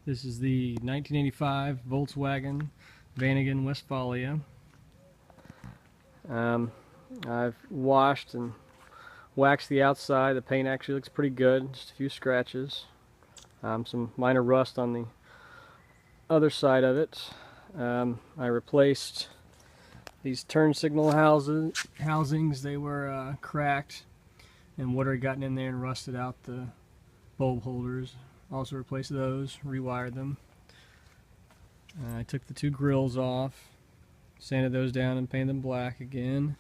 This is the 1985 Volkswagen Vanagon Westfalia. I've washed and waxed the outside. The paint actually looks pretty good, just a few scratches. Some minor rust on the other side of it. I replaced these turn signal housings. They were cracked and water had gotten in there and rusted out the bulb holders. Also replaced those, rewired them. I took the two grills off, sanded those down and painted them black again.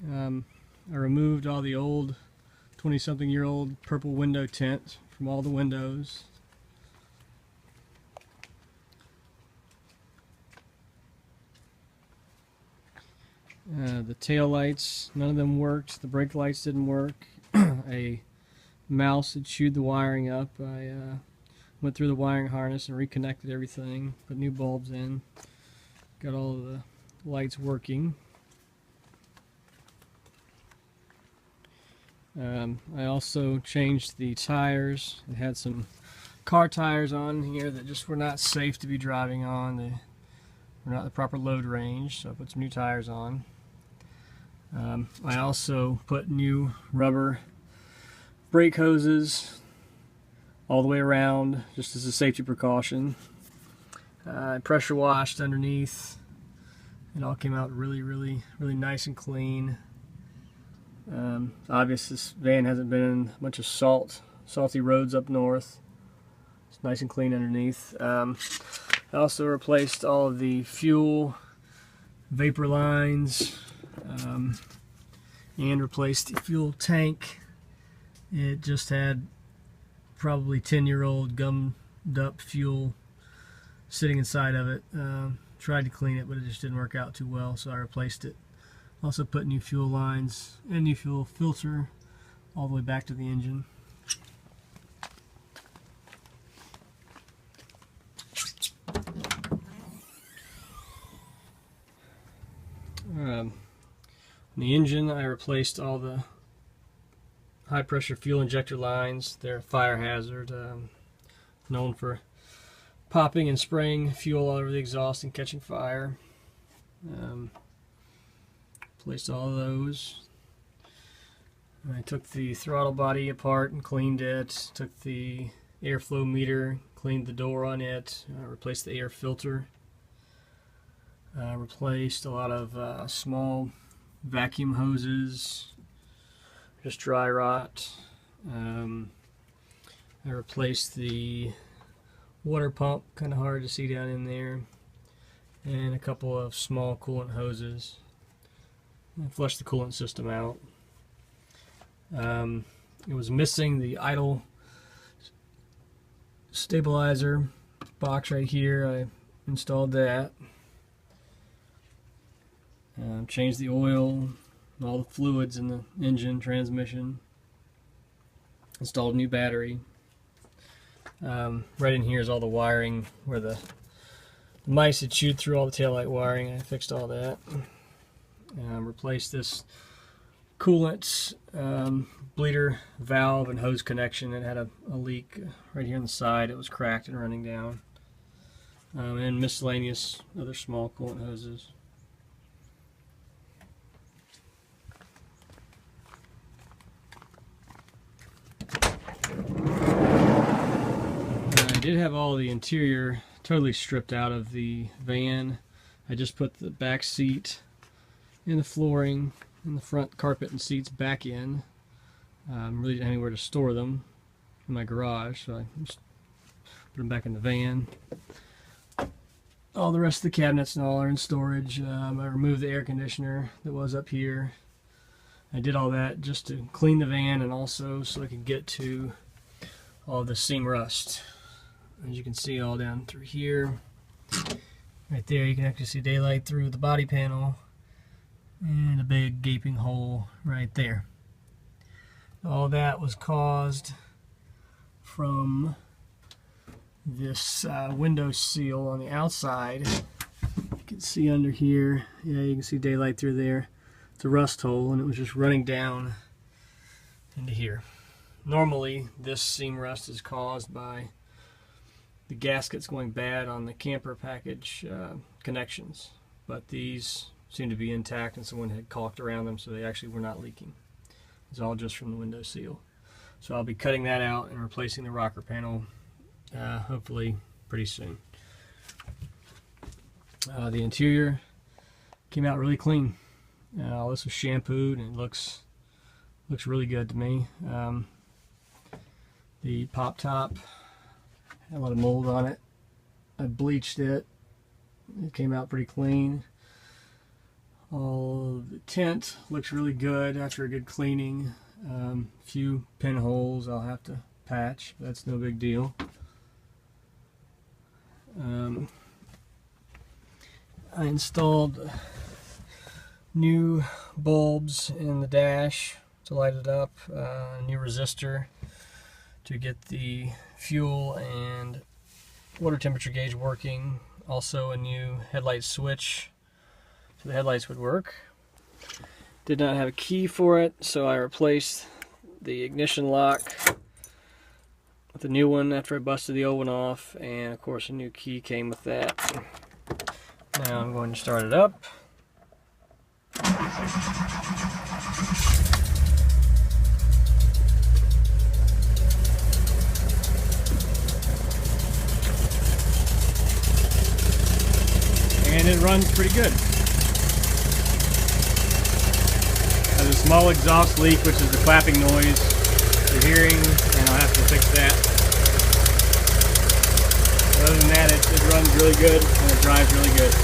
I removed all the old 20-something-year-old purple window tint from all the windows. The tail lights, none of them worked. The brake lights didn't work. A mouse had chewed the wiring up. I went through the wiring harness and reconnected everything, put new bulbs in, got all of the lights working. I also changed the tires. It had some car tires on here that just were not safe to be driving on. They were not the proper load range, so I put some new tires on. I also put new rubber brake hoses all the way around, just as a safety precaution. I pressure washed underneath. It all came out really nice and clean. Obviously this van hasn't been in a bunch of salty roads up north. It's nice and clean underneath. I also replaced all of the fuel vapor lines and replaced the fuel tank. It just had probably 10-year-old gummed up fuel sitting inside of it. Tried to clean it, but it just didn't work out too well, so I replaced it. Also put new fuel lines and new fuel filter all the way back to the engine. In the engine, I replaced all the high pressure fuel injector lines. They're a fire hazard, known for popping and spraying fuel all over the exhaust and catching fire. Replaced all of those. I took the throttle body apart and cleaned it. Took the airflow meter, cleaned the door on it, replaced the air filter. Replaced a lot of small vacuum hoses, just dry rot. I replaced the water pump, kind of hard to see down in there, and a couple of small coolant hoses. I flushed the coolant system out. It was missing the idle stabilizer box right here. I installed that. Changed the oil and all the fluids in the engine, transmission. Installed a new battery. Right in here is all the wiring where the mice had chewed through all the taillight wiring. I fixed all that. Replaced this coolant bleeder valve and hose connection. It had a leak right here on the side. It was cracked and running down. And miscellaneous other small coolant hoses. I did have all the interior totally stripped out of the van. I just put the back seat and the flooring and the front carpet and seats back in. Really didn't have anywhere to store them in my garage, so I just put them back in the van. All the rest of the cabinets and all are in storage. I removed the air conditioner that was up here. I did all that just to clean the van and also so I could get to all the seam rust. As you can see all down through here. Right there you can actually see daylight through the body panel. And a big gaping hole right there. All that was caused from this window seal on the outside. You can see under here, yeah, you can see daylight through there. It's a rust hole and it was just running down into here. Normally this seam rust is caused by the gaskets going bad on the camper package connections, but these seem to be intact and someone had caulked around them, so they actually were not leaking. It's all just from the window seal. So I'll be cutting that out and replacing the rocker panel hopefully pretty soon. The interior came out really clean. All this was shampooed and it looks really good to me. The pop top had a lot of mold on it. I bleached it. It came out pretty clean. All the tint looks really good after a good cleaning. Few pinholes I'll have to patch, but that's no big deal. I installed new bulbs in the dash to light it up, a new resistor to get the fuel and water temperature gauge working, also a new headlight switch so the headlights would work. Did not have a key for it, so I replaced the ignition lock with a new one after I busted the old one off, and of course a new key came with that. Now I'm going to start it up. And it runs pretty good. Has a small exhaust leak, which is the clapping noise you're hearing, and I'll have to fix that. Other than that, it runs really good and it drives really good.